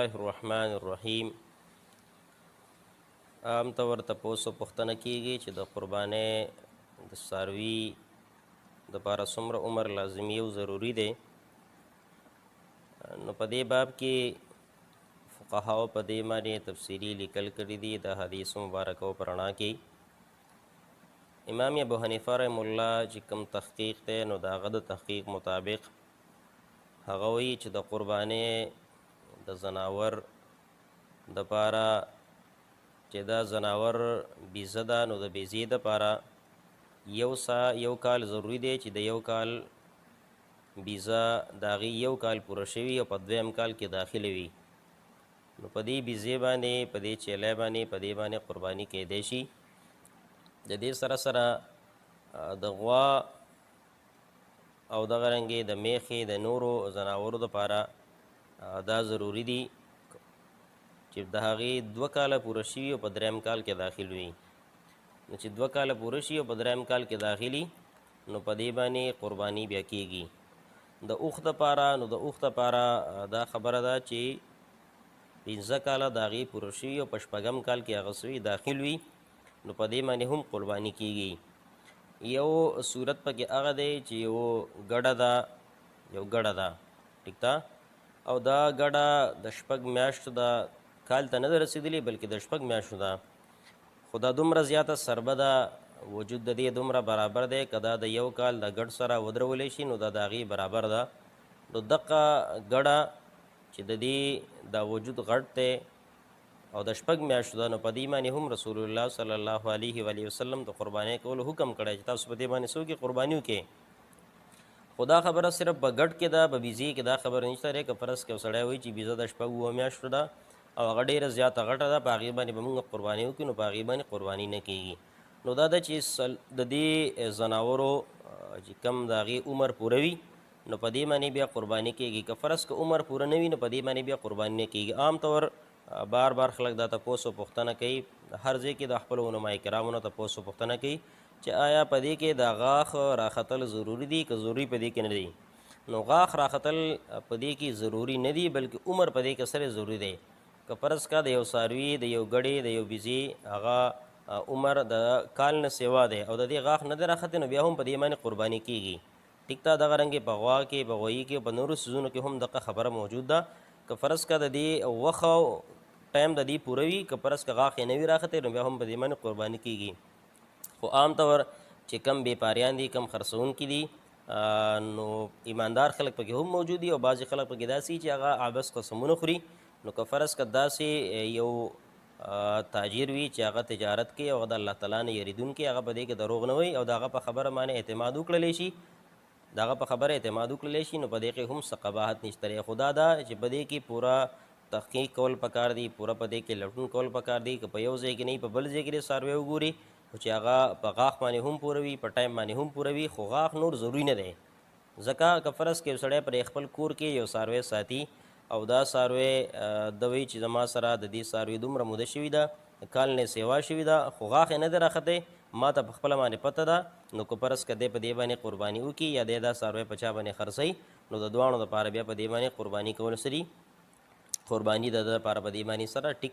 الرحمن الرحیم. عام طور تپوس پوښتنه کیږي چې د قربانۍ د څاروي دپاره څومره عمر لازمي او ضروري دی. نو په دې باب کې فقهاو په دې باندې تفصیلي لیکل کړي دي د حدیث مبارکو په رڼا کې. امام ابو حنیفه رحم الله چې کوم تحقیق دی نو د هغه د تحقیق مطابق هغه وایي چې د قربانۍ د زناور دپاره چې دا زناور بیزه ده نو د بیزې دپاره یو کال ضروری دی چې د یو کال بیزه د هغې یو کال پوره شوي او په دویم کال کې داخله وي. نو په دې بیزې باندې په دې چیلی باندې په دې باندې قرباني کیدی شي. د دې سره سره د غوا او دغه رنګې د میخې د نورو زناورو دپاره دا ضروری دي چې د هغې 2 کاله پوره شي او په دریم کال کې داخل وي. نو چې 2 کاله پوره شي او په دریم کال کې داخلي نو په دې باندې قرباني بیا کیږي. د اوښ دپاره نو د اوښ دپاره دا خبره ده چې 15 کاله د هغې پوره شوي او په 6م کال کې هغه سوي داخل وي نو په دې باندې هم قرباني کیږي. یو صورت پکې هغه دی چې یو ګډه ده ټیک ده او دا ګډه د 6 میاشتو ده، کال ته نه ده رسېدلې بلکې د 6 میاشتو ده، خو دا دومره زیاته سربه ده، وجود د دې دومره برابر دی که دا د یو کال د ګډ سره ودرولی شي نو دا د هغې برابر ده. نو دغه ګډه چې د دې دا وجود غټ دی او د 6 میاشتو ده نو په دې باندې هم رسول الله صلی الله علیه و وسلم د قربانۍ کولو حکم کړی چې تاسو په دې باندې څه وکړئ، قرباني وکړئ. خو دا خبره صرف په ګډ کې ده، په بیزې کې دا خبره نشته دی. که فرض کې یو سړی وایي چې بیزه د 6 میاشتو ده او هغه ډېره زیاته غټه ده، په هغې باندې به موږ قرباني وکړو نو په هغې باندې قرباني نه کېږي. نو دا ده چې د دې زناورو چې کم د هغې عمر پوره وي نو په دې باندې بیا قرباني کېږي. که فرض که عمر پوره نه وي نو په دې باندې بیا قرباني نه کېږي. عام طور بار خلک دا تپوس او پوښتنه کوي، هر ځای کې د خپلو علماء کرامو نه تپوس او پوښتنه کوي چې آیا په دې کې د غاښ راختل ضروري دي که ضروري په دې کې نه دي. نو غاښ راختل په دې کې ضروري نه دي بلکې عمر په دې کې سره ضروري دی. که فرض کا د یو څاروي د یو ګړې د یو بیزې هغه عمر د کال نه سیوا دی او د دې غاښ نه دی راختې نو بیا هم په دې باندې قرباني کېږي. ټیک ده. دغه رنګې په غوا کې په غویي کې په نورو څیزونو کې هم دغه خبره موجود ده. که فرض کا د دې وخه ټایم د دې پوره وي، که فرض که غاښ یې نه وي راختې نو بیا هم په دې باندې قرباني کېږي. خو عام طور چې کم بیپاریان دي، کم خرڅونکي دي، نو ایماندار خلک پکې هم موجود دي او بعضې خلک پکې داسې چې هغه عبث قسمونه خوري. نو که فرض که داسې یو تاجر وي چې هغه تجارت کوي او د الله تعالی نه یریدونکی، هغه په دې کې دروغ نه وایي او د هغه په خبره باندې اعتماد وکړلی شي، نو په دې کې هم څه قباحت نشته دی. خو دا ده چې په دې کې پوره تحقیق کول پکار دي، پوره په دې کې لټون کول پکار دي. که په یو ځای کې نه وي په بل ځای کې د څاروی وګوري چې هغه په غاښ باندې هم پوره وي، په ټایم باندې هم پوره وي، خو غاښ نور ضروري نه دی. ځکه که فرض کې یو سړی پر خپل کور کې یو څاروی ساتي او دا څاروی ده وایي چې زما سره د دې څاروي دومره موده شوي ده، کال نه سیوا شوي ده، خو غاښ یې نه دی راختې، ما ته په خپله باندې پته ده، نو که فرض که دی په دې باندې قرباني وکړي یا دی دا څاروی په چا باندې خرڅوي نو د دواړو دپاره بیا په دې باندې قرباني کول څه دي، قرباني د ده دپاره په دې باندې سره ټیک